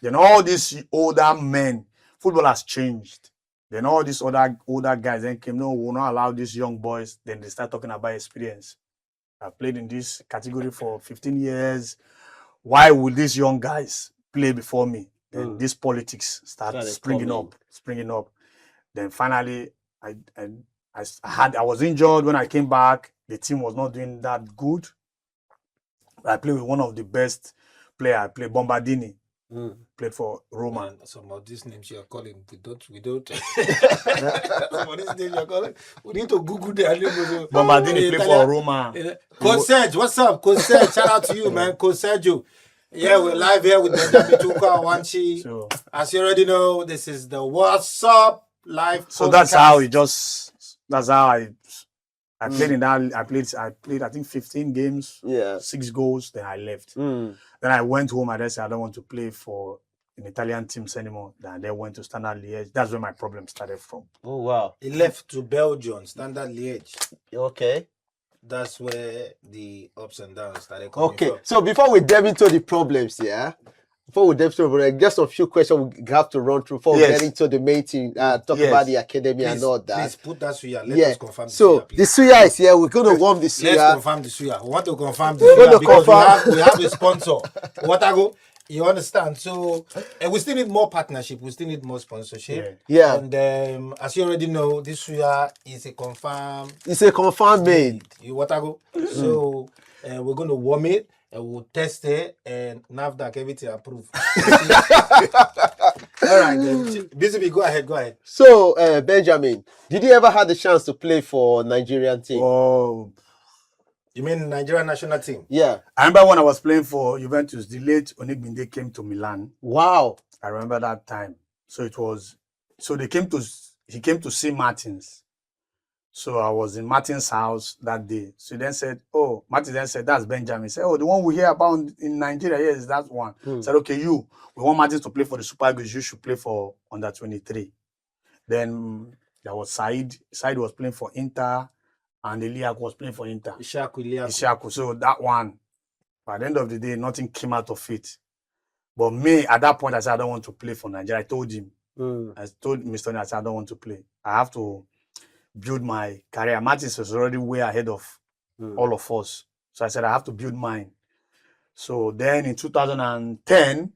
Then all these older men, football has changed. Then all these older guys then came, no, we will not allow these young boys. Then they start talking about experience. I played in this category for 15 years. Why would these young guys play before me? Then this politics started springing up. Then finally, I was injured when I came back. The team was not doing that good. I played with one of the best players. I played Bombardini. Played for Roma. Man, some of these names you're calling, we don't. Some of these names you're calling, we need to Google their name. Bombardini played for Roma. Coach Serge, what's up? Coach Serge, shout out to you, man. Coach Sergio. Yeah, we're live here with Benjamin Onwuachi. So, as you already know, this is the What's Up live. So that's how I played in that. I played I think 15 games, 6 goals, then I left. Then I went home and I said I don't want to play for in Italian teams anymore. Then they went to Standard Liège. That's where my problem started from. Oh wow. He left to Belgium, Standard Liège. Okay. That's where the ups and downs started coming from. So before we delve into the problems, just a few questions we have to run through before we get into the main thing, talk about the academy and all that. Please put that suya. Let us confirm the so suya, the suya is here. We're going to warm the suya. Let's confirm the suya. We want to confirm the suya because we have a sponsor. Watago, you understand? So we still need more partnership. We still need more sponsorship. Yeah. And as you already know, this suya is a confirmed. It's a confirmed made. You Watago. So we're going to warm it. And we'll test it and NAFDAC everything approved. All right, then. Busy, go ahead. So, Benjamin, did you ever have the chance to play for Nigerian team? Oh, you mean Nigerian national team? Yeah. I remember when I was playing for Juventus, the late Onigbinde came to Milan. Wow. I remember that time. So he came to see Martins. So I was in Martin's house that day. So he then said, Martin then said, that's Benjamin. He said, the one we hear about in Nigeria, yes, that's one. Said, okay, we want Martins to play for the Super Eagles. You should play for under 23. Then there was Said. Said was playing for Inter, and Eliak was playing for Inter. Ishaku. So that one, by the end of the day, nothing came out of it. But me, at that point, I said, I don't want to play for Nigeria. I told him. I told Mr. Tony, I said, I don't want to play. I have to build my career. Martins was already way ahead of all of us. So I said, I have to build mine. So then in 2010,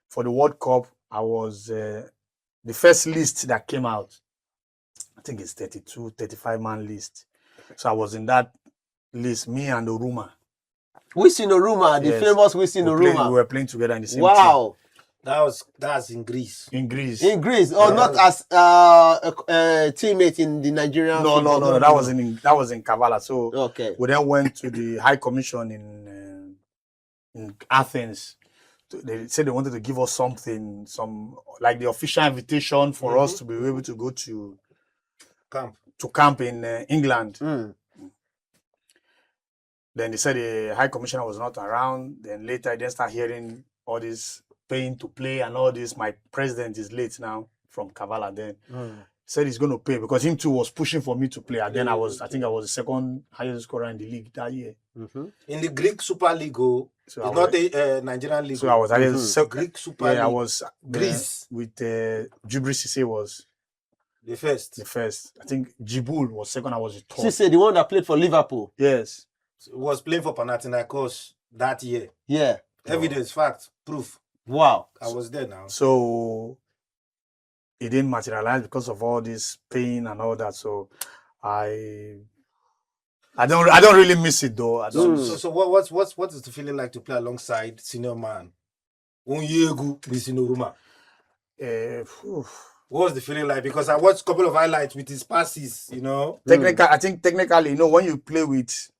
for the World Cup, I was the first list that came out. I think it's 35 man list. So I was in that list, me and Oruma. Oruma, the famous Oruma. We were playing together in the same team. Wow. That's in Greece. In Greece. Not as a teammate in the Nigerian. No. That was in Kavala. So we then went to the High Commission in Athens. They said they wanted to give us something, like the official invitation for us to be able to go to camp in England. Then they said the High Commissioner was not around. Then later I then start hearing all this paying to play and all this. My president is late now from Kavala then. Said he's going to pay because him too was pushing for me to play. And then I think I was the second highest scorer in the league that year. In the Greek Super League, it's not the Nigerian league. So I was Greek Super League. I was Greece with Jubri Sise was the first. I think Jibul was second. I was the third. Sise, the one that played for Liverpool. Yes. Was playing for Panathinaikos that year. Yeah. Evidence, fact, proof. Wow. I was there now. So it didn't materialize because of all this pain and all that. So I don't really miss it though. So what is the feeling like to play alongside senior man? Onwuachi with Oruma. What was the feeling like? Because I watched a couple of highlights with his passes, I think technically, when you play with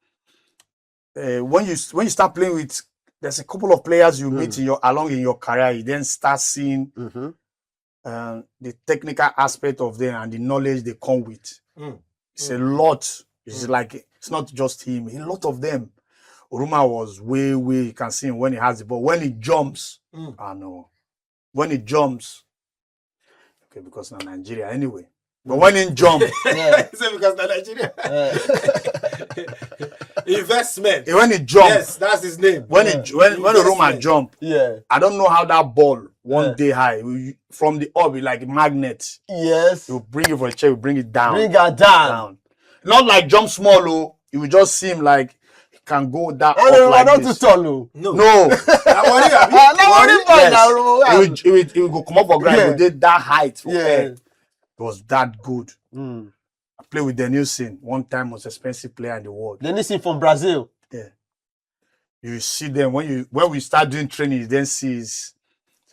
when you start playing with, there's a couple of players you meet along in your career, you then start seeing the technical aspect of them and the knowledge they come with. It's a lot. It's like, it's not just him, a lot of them. Oruma was way, you can see him when he has the ball. When he jumps, when he jumps, because now Nigeria anyway. But when he jump, because now Nigeria. Investment. When he jump, yes, that's his name. When Oruma jump, I don't know how that ball one day high from the up, like a magnet. Yes. You bring it for a check, you bring it down. Bring it down. Not like jump small, you will just seem like it can go that up like not this. Too tall, No. It will go come up for ground. It will that height. It was that good. I played with Denilson, one time most expensive player in the world. Denilson from Brazil. Yeah. You see them when we start doing training, you then see his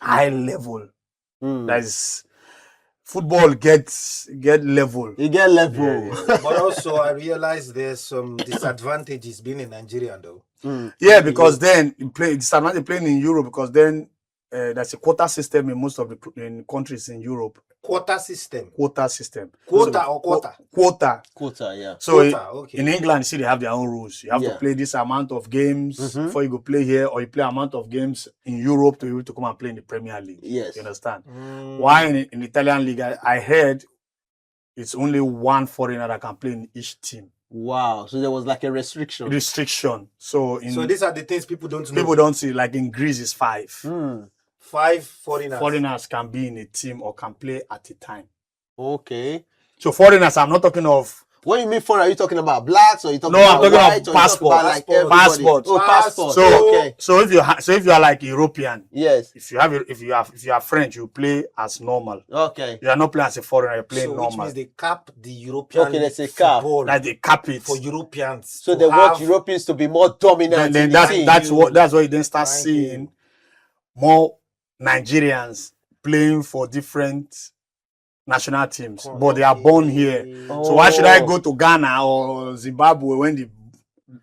high level. That is football get level. You get level. Yeah. But also, I realized there's some disadvantages being in Nigeria, though. Yeah, because then disadvantage playing in Europe because then there's a quota system in most of the countries in Europe. Quota system. Quota system. Quota or quota? Quota. Quota, yeah. So okay. in England, see, they have their own rules. You have to play this amount of games before you go play here, or you play amount of games in Europe to be able to come and play in the Premier League. Yes. You understand? Why in the Italian league, I heard it's only one foreigner that can play in each team. Wow. So there was like a restriction. So these are the things people don't know. People don't see. Like in Greece, it's 5. 5 foreigners. Foreigners can be in a team or can play at a time. Okay. So foreigners, I'm not talking of. What you mean foreign? Are you talking about blacks or are you talking No, about I'm talking white, about passport. Passport. Oh, passport. So if you are like European, yes. If you are French, you play as normal. Okay. You are not playing as a foreigner. You play normal. Which means they cap the European. Okay, there's a cap. Like they cap it for Europeans. So they want Europeans to be more dominant. Then that's what you then start seeing more Nigerians playing for different national teams, but they are born here. So why should I go to Ghana or Zimbabwe when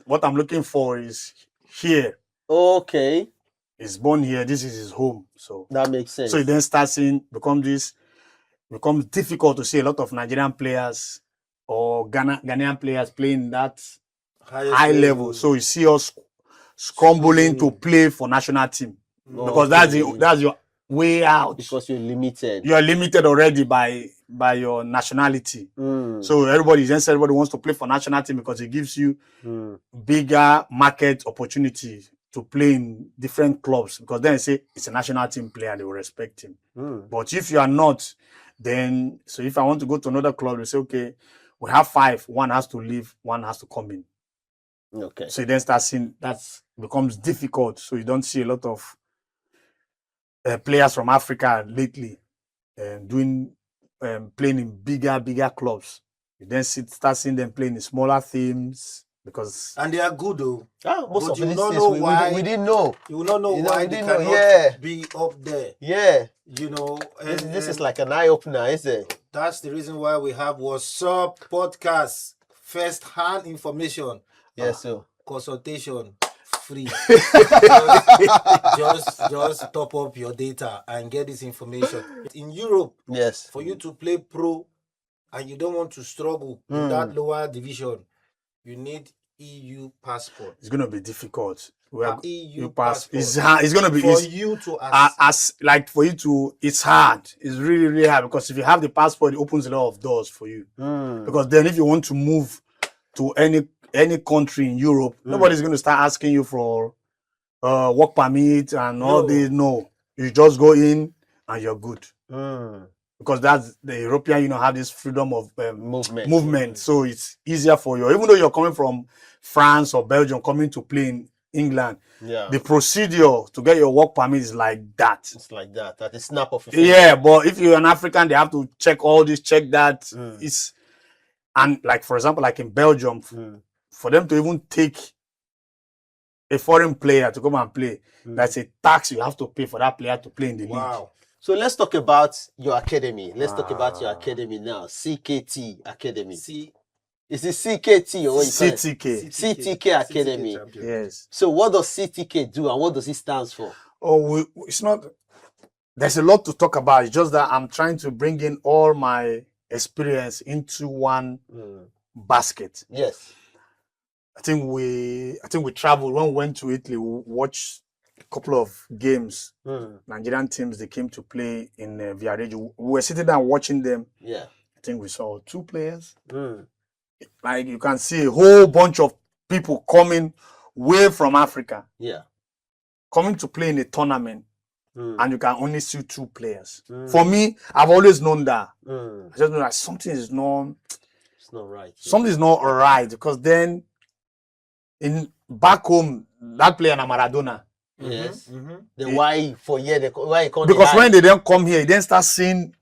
what I'm looking for is here? Okay. He's born here. This is his home. So that makes sense. So it then starts becomes difficult to see a lot of Nigerian players or Ghanaian players playing that high level. So you see us scrambling to play for national team because that's your way out. Because you're limited. You are limited already by your nationality. So everybody wants to play for national team because it gives you bigger market opportunity to play in different clubs. Because then they say it's a national team player, they will respect him. But if you are not, then so if I want to go to another club, they say, okay, we have 5. One has to leave, one has to come in. Okay. So you then start seeing that becomes difficult. So you don't see a lot of players from Africa lately playing in bigger clubs. You then start seeing them playing in smaller teams and they are good though. Most of these things we didn't know. You will not know why they cannot be up there. Yeah. You know, this is like an eye opener, isn't it? That's the reason why we have What's Up podcast, first-hand information. Yes, sir. Consultation. Free. just top up your data and get this information. In Europe, yes, for you to play pro and you don't want to struggle in that lower division, you need EU passport. It's going to be difficult. EU passport. It's going to be for you to it's hard. It's really, really hard because if you have the passport, it opens a lot of doors for you. Because then if you want to move to any country in Europe, nobody's going to start asking you for work permit and all this. No, you just go in and you're good. Because that's the European Union have this freedom of movement. So it's easier for you. Even though you're coming from France or Belgium, coming to play in England, the procedure to get your work permit is like that. It's like that. At the snap of a finger. Yeah, but if you're an African, they have to check all this, check that. And like for example, like in Belgium, for them to even take a foreign player to come and play, that's a tax you have to pay for that player to play in the league. So let's talk about your academy. Let's talk about your academy now. CKT Academy. Is it CKT or what you call it? CTK Academy. Yes. So what does CTK do and what does it stand for? It's not. There's a lot to talk about. It's just that I'm trying to bring in all my experience into one basket. Yes. I think we traveled when we went to Italy. We watched a couple of games. Nigerian teams, they came to play in Viareggio. We were sitting down watching them. Yeah. I think we saw 2 players. Like you can see a whole bunch of people coming way from Africa. Yeah. Coming to play in a tournament. And you can only see 2 players. For me, I've always known that. I just know that something is not. It's not right. Something is not right because then back home, that player na Maradona. Yes. Then why he can't? Because when they then come here, they then start seeing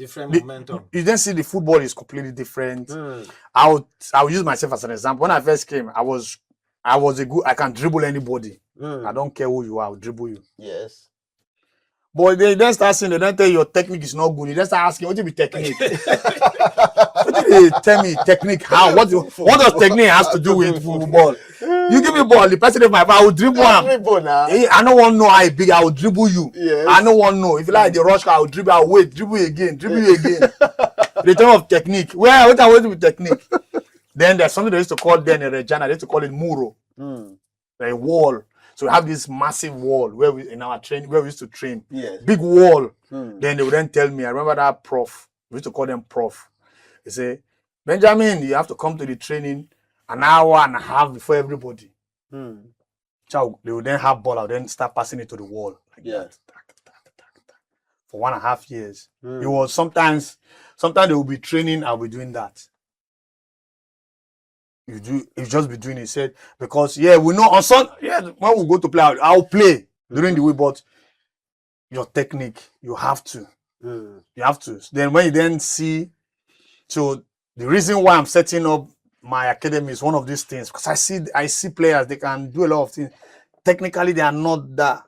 Different momentum. You then see the football is completely different. Mm. I'll use myself as an example. When I first came, I can dribble anybody. I don't care who you are, I'll dribble you. Yes. But they then start saying, they don't tell you your technique is not good. You then start asking, what do you mean technique? What do they tell me technique? How? What does technique has to do with football? You give me ball, the person in my I will dribble him. I don't want to know how big I will dribble you. Yes. I don't want to know. If you like the rush, I will dribble, I will wait, dribble you again. The term of technique. Well, what I want with technique. Then there's something they used to call then in Regina, they used to call it muro. A wall. So we have this massive wall where we in our training where we used to train. Yes. Big wall. Then they would then tell me, I remember that prof. We used to call them prof. They say, Benjamin, you have to come to the training an hour and a half before everybody. So they would then have ball, I would then start passing it to the wall. Like that. For 1.5 years. It was sometimes they will be training, I'll be doing that. You just be doing it. He said, because we know on when we go to play, I'll play during the week, but your technique, you have to. You have to. Then when you then see, so the reason why I'm setting up my academy is one of these things, because I see players, they can do a lot of things. Technically, they are not that.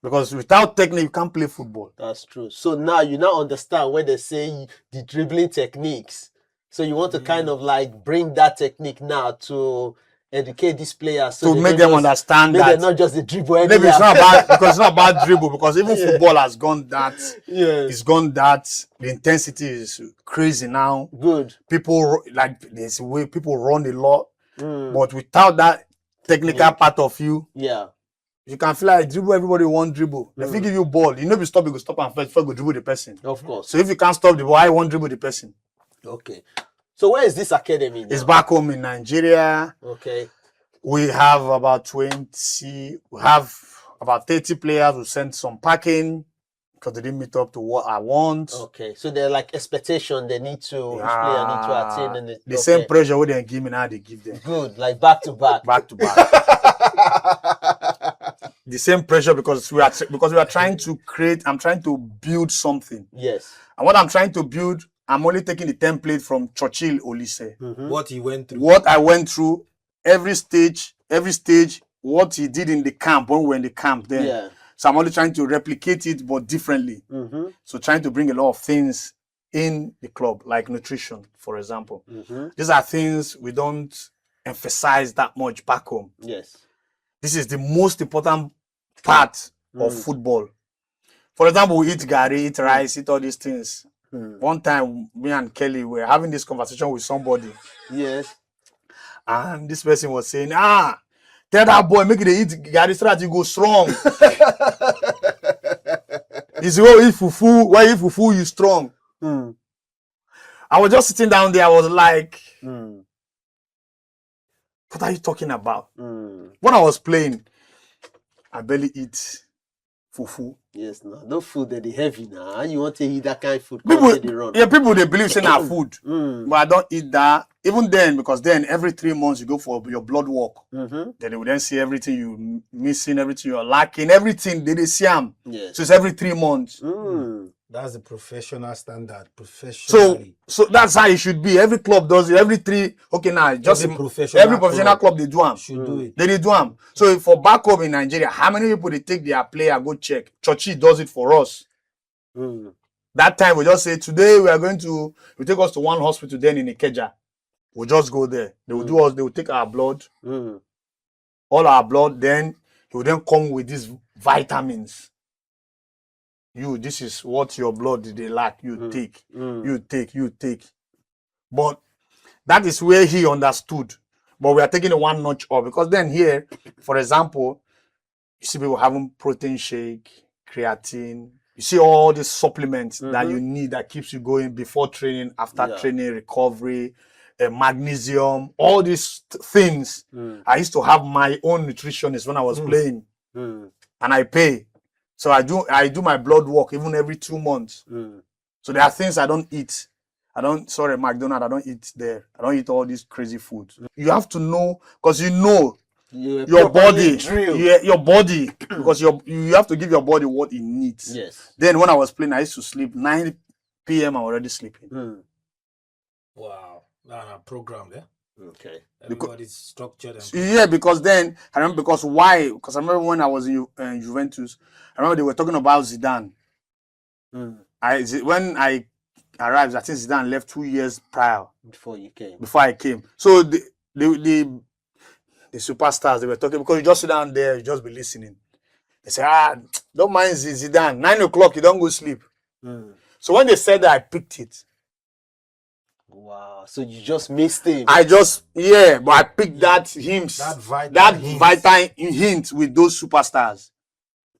Because without technique, you can't play football. That's true. So now you now understand when they say the dribbling techniques. So you want to kind of like bring that technique now to educate these players so to make them understand that they're not just the dribble. Maybe it's not about because it's not about dribble, because even football has gone that. It's gone that. The intensity is crazy now. Good. People like there's a way people run a lot, but without that technical part of you, you can feel like dribble. Everybody want dribble. If you give you ball, you know if you stop, you go stop and first go dribble the person. Of course. So if you can't stop the ball, I want dribble the person. Okay. So where is this academy now? It's back home in Nigeria. Okay. We have about 20, we have about 30 players who sent some packing because they didn't meet up to what I want. Okay. So they're like expectation they need to, each player need to attain. And the same pressure what they give me now, they give them. Good. Like back to back. Back to back. The same pressure because we are trying to create, I'm trying to build something. Yes. And what I'm trying to build, I'm only taking the template from Churchill Olise. What he went through. What I went through, every stage, what he did in the camp when we were in the camp then. Yeah. So I'm only trying to replicate it, but differently. So trying to bring a lot of things in the club, like nutrition, for example. These are things we don't emphasize that much back home. Yes. This is the most important part of football. For example, we eat gari, eat rice, eat all these things. One time, me and Kelly were having this conversation with somebody. Yes. And this person was saying, tell that boy, make it eat gari so that you go strong. He said, oh, eat fufu. Why eat fufu, you strong? I was just sitting down there. I was like, what are you talking about? When I was playing, I barely eat fufu. Yes, no food that is heavy now. You want to eat that kind of food? People they believe saying that food, but I don't eat that. Even then, because then every 3 months you go for your blood work. Then they will then see everything you missing, everything you're lacking, everything they see them. Yes. So it's every 3 months. That's the professional standard. Professionally. So that's how it should be. Every club does it. Every 3. Okay, now just every professional club they do them. Should do it. They do them. So for back home in Nigeria, how many people they take their player go check? Churchy does it for us. That time we just say today we are going to take us to one hospital then in Ikeja. We'll just go there. They will do us. They will take our blood, all our blood. Then he will then come with these vitamins. This is what your blood they lack. You take. But that is where he understood. But we are taking it one notch up because then here, for example, you see people having protein shake, creatine. You see all these supplements that you need that keeps you going before training, after training, recovery, magnesium, all these things. I used to have my own nutritionist when I was playing, and I pay. So I do my blood work even every 2 months. So there are things I don't eat. McDonald's, I don't eat there. I don't eat all these crazy foods. You have to know, because you know your body, because you have to give your body what it needs. Yes. Then when I was playing, I used to sleep 9 p.m. I'm already sleeping. Wow. That's a program there. Okay. Everybody's structured. And Yeah, because then I remember why? Because I remember when I was in Juventus, I remember they were talking about Zidane. When I arrived, I think Zidane left 2 years prior Before you came. before I came. So the superstars, they were talking, because you just sit down there, you just be listening. They say, don't mind Zidane. 9 o'clock, you don't go sleep. So when they said that, I picked it. Wow. So you just missed him. But I picked that hint, that vital hint with those superstars.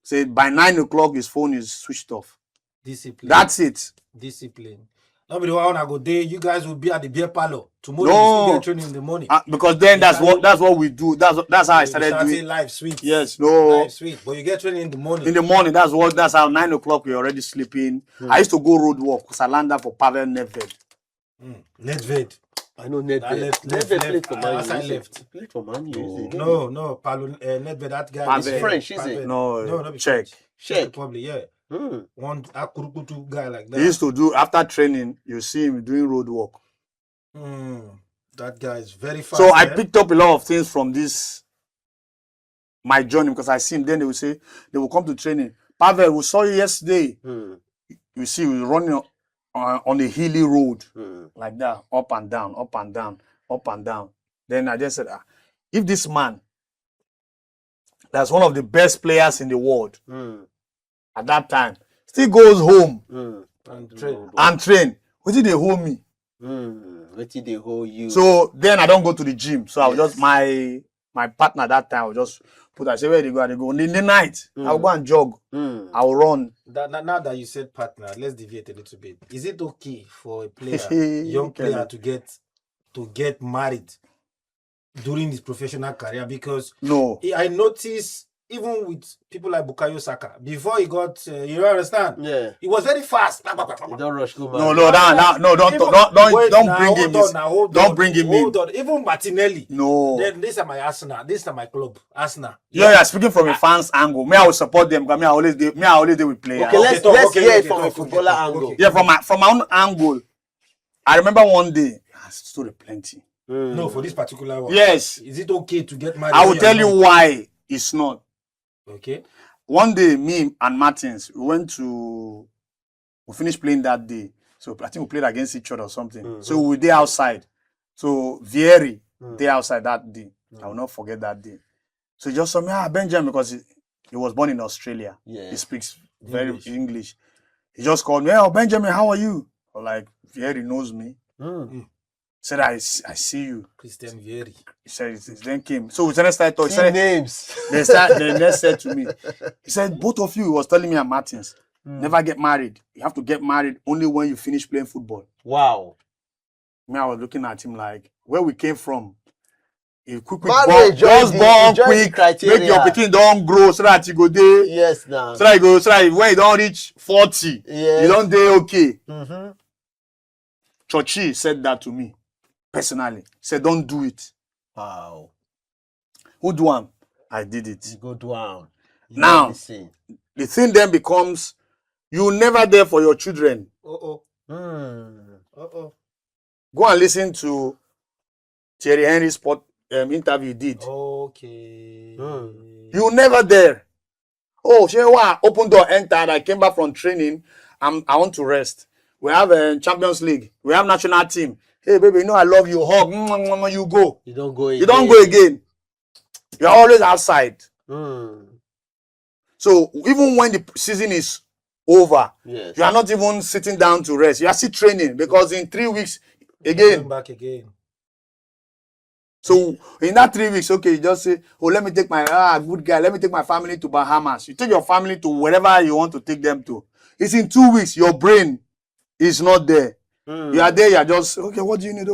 Say by 9 o'clock, his phone is switched off. Discipline. That's it. Discipline. Nobody want to go there. You guys will be at the beer parlor tomorrow. You still get training in the morning. Because then that's what we do. That's how I started doing. Life sweet. Yes, Life sweet. But you get training in the morning. In the morning, that's how 9 o'clock we're already sleeping. I used to go road walk because I landed for Pavel Nedved. Nedved. I know Nedved. Nedved played for Man U. Left. Played for Man U. No. Nedved, that guy. He's French, is it? No, Czech. Czech. Probably, yeah. One Akurukutu guy like that. He used to do, after training, you see him doing road walk. That guy is very fast. So I picked up a lot of things from my journey, because I see him. Then they will come to training. Pavel, we saw you yesterday. You see, we running on a hilly road like that, up and down, up and down, up and down. Then I just said, if this man, that's one of the best players in the world at that time, still goes home and train, what did they hold me? What did they hold you? So then I don't go to the gym. So I will just, my partner that time, I will just I say, where they go? They go. In the night, I'll go and jog. I'll run. Now that you said partner, let's deviate a little bit. Is it okay for a player, young player, to get married during his professional career? Because I noticed, even with people like Bukayo Saka, before he got, you understand? Yeah. He was very fast. You don't rush, go No, don't bring him in. Hold on. Even Martinelli. No. Then this is my Arsenal. This is my club, Arsenal. Yeah, speaking from a fan's angle, me I will support them because me I always do with players. Okay, let's hear it from a footballer angle. Yeah, from my own angle, I remember one day, I stood plenty. No, for this particular one. Yes. Is it okay to get married? I will tell you why it's not. Okay. One day, me and Martins, we finished playing that day. So I think we played against each other or something. So we were there outside. So Vieri, there outside that day. I will not forget that day. So he just saw me, Benjamin, because he was born in Australia. Yeah. He speaks very English. He just called me, Benjamin, how are you? Or like, Vieri knows me. Said, I see you. Christian Vieri. He said, it then came. So we started talking. He names. They said to me, he said, both of you, he was telling me and Martins, never get married. You have to get married only when you finish playing football. Wow. Me, I was looking at him like, where we came from. Quick, quick, just born quick, make your pikin don't grow so that you go there. Yes, now. So that when you don't reach 40, you don't day okay. Chochi said that to me. Personally, said, don't do it. Wow. Who do am? I did it. You go do am. Now, the thing then becomes, you never there for your children. Go and listen to Thierry Henry's interview he did. Okay. You never there. Oh, open door, entered. I came back from training. I want to rest. We have a Champions League. We have national team. Hey, baby, you know I love you. Hug. You go. You don't go again. You don't go again. You're always outside. So even when the season is over, you are not even sitting down to rest. You are still training because in 3 weeks, again. Back again. So in that 3 weeks, okay, you just say, let me take my good guy. Let me take my family to Bahamas. You take your family to wherever you want to take them to. It's in 2 weeks. Your brain is not there. You are there, you are just, okay, what do you need?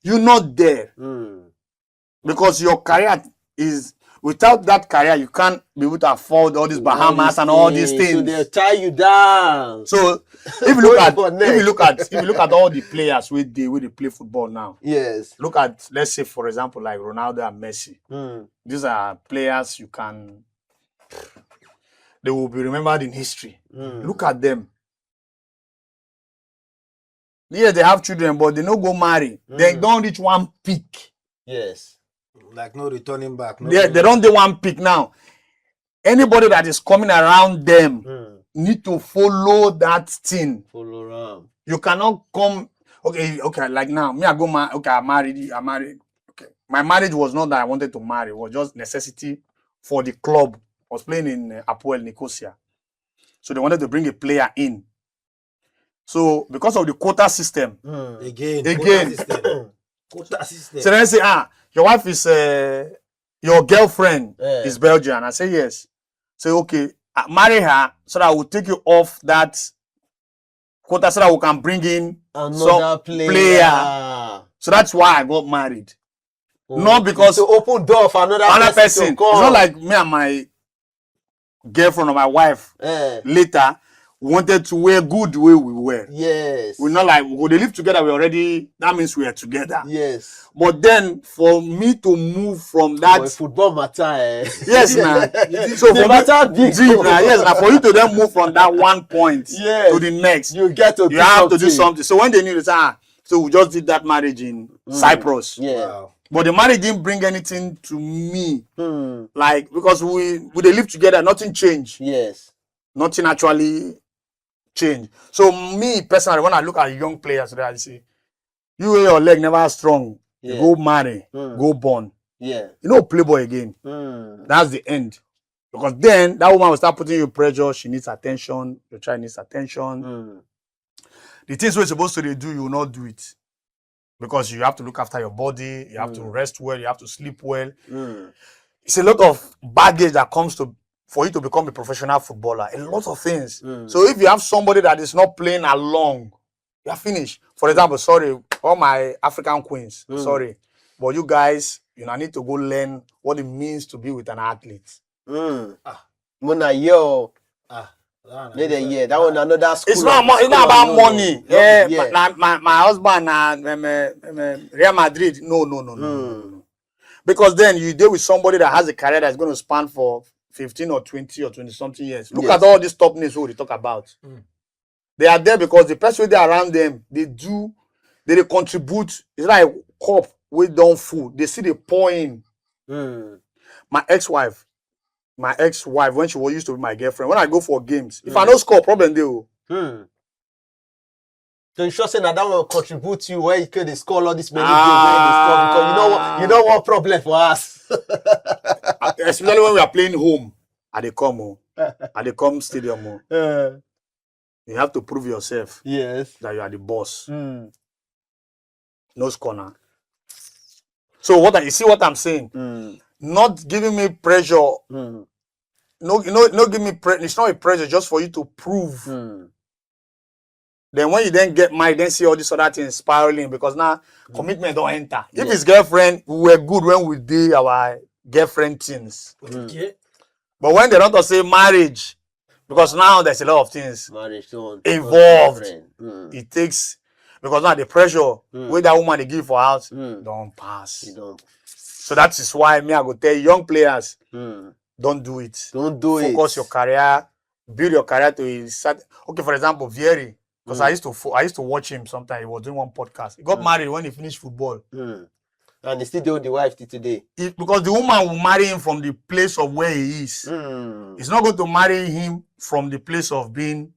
You're not there. Because your career is, without that career, you can't be able to afford all these Bahamas and all these things. So they'll tie you down. So if you look at all the players where they play football now. Yes. Look at, let's say, for example, like Ronaldo and Messi. These are players they will be remembered in history. Look at them. Yes, they have children, but they no go marry. They don't reach one peak. Yes. Like no returning back. No They don't do one peak now. Anybody that is coming around them need to follow that thing. Follow around. You cannot come. Okay. Like now, me I go I married. Okay, my marriage was not that I wanted to marry. It was just necessity for the club. I was playing in Apoel Nicosia, so they wanted to bring a player in. So because of the quota system, Again. Quota system. so then say, your wife is your girlfriend is Belgian. I say yes. Say okay, marry her so that I will take you off that quota so that we can bring in another player. So that's why I got married. Not because to open door for another person. It's not like me and my girlfriend or my wife later wanted to wear good the way we were. Yes. We're not like they live together. That means we are together. Yes. But then for me to move from that football matter. Yes, man. So for matter big. Yes, now for you to then move from that one point to the next, you have to do something. So when they knew this, so we just did that marriage in Cyprus. Yeah. Wow. But the marriage didn't bring anything to me. Like because we live together, nothing changed. Yes. Nothing actually changed. So me personally, when I look at young players today, I say, you your leg never strong. You go marry, go born. Yeah. You know, playboy again. That's the end. Because then that woman will start putting you pressure. She needs attention. Your child needs attention. The things we're supposed to do, you will not do it. Because you have to look after your body, you have to rest well, you have to sleep well. It's a lot of baggage that comes for you to become a professional footballer. A lot of things. So if you have somebody that is not playing along, you are finished. For example, sorry, all my African queens, sorry. But you guys, need to go learn what it means to be with an athlete. That one another school. It's not about money. My husband Real Madrid. No. Because then you deal with somebody that has a career that's going to span for 15 or 20 or 20 something years. Look at all these top names who they talk about. They are there because the person they are around them, they contribute. It's like a cup with down food. They see the pour in. My ex-wife, when she used to be my girlfriend, when I go for games, if I don't score, problem they will. So you sure say that will contribute to you where you could score all this many games where they score because you know what problem for us. Especially when we are playing home at the come stadium. You have to prove yourself. Yes. That you are the boss. No scorner. So you see what I'm saying? Not giving me pressure. No, give me it's not a pressure just for you to prove. Then when you then get married, then see all these other things spiraling because now commitment don't enter. If it's girlfriend, we were good when we did our girlfriend things. But when they don't say marriage, because now there's a lot of things involved. It takes because now the pressure where that woman they give for house don't pass. So that is why me I go tell young players don't do it. Focus your career, build your career to a certain. Okay, for example, Vieri. Because I used to watch him sometimes. He was doing one podcast. He got married when he finished football. And he still doing the wife till today. Because the woman will marry him from the place of where he is. He's not going to marry him from the place of being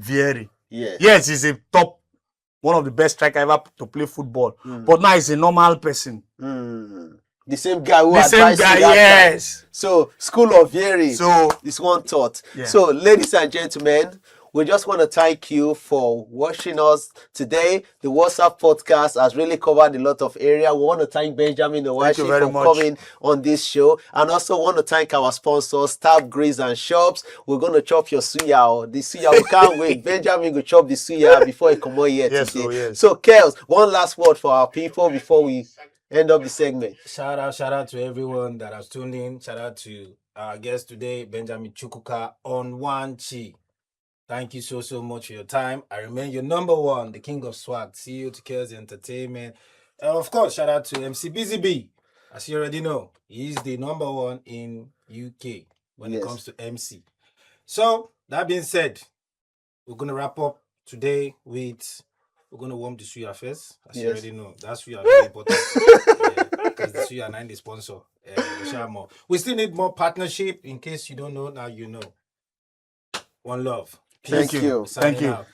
Vieri. Yes, he's one of the best striker ever to play football. But now he's a normal person. The same guy who advised you yes. So, School of Vieri. So, this one thought. Yeah. So, ladies and gentlemen, we just want to thank you for watching us today. The WhatsApp podcast has really covered a lot of area. We want to thank Benjamin Onwuachi for coming on this show. And also want to thank our sponsors, Tap Grease and Shops. We're going to chop your suya. The suya, we can't wait. Benjamin will chop the suya before he come out here today. So, Kels, one last word for our people before we end up the segment. Shout out to everyone that has tuned in. Shout out to our guest today, Benjamin Chukwuka Onwuachi. Thank you so much for your time. I remain your number one, the king of swag, CEO to Chaos Entertainment. And of course, shout out to MC Busy B. As you already know, he's the number one in UK when it comes to MC. So, that being said, we're going to wrap up today with We're gonna warm the suya first, as you Yes. already know. That suya very important. Because the suya nine the sponsor. More. We still need more partnership. In case you don't know, now you know. One love. Thank Peace. you. Signing Thank you. out.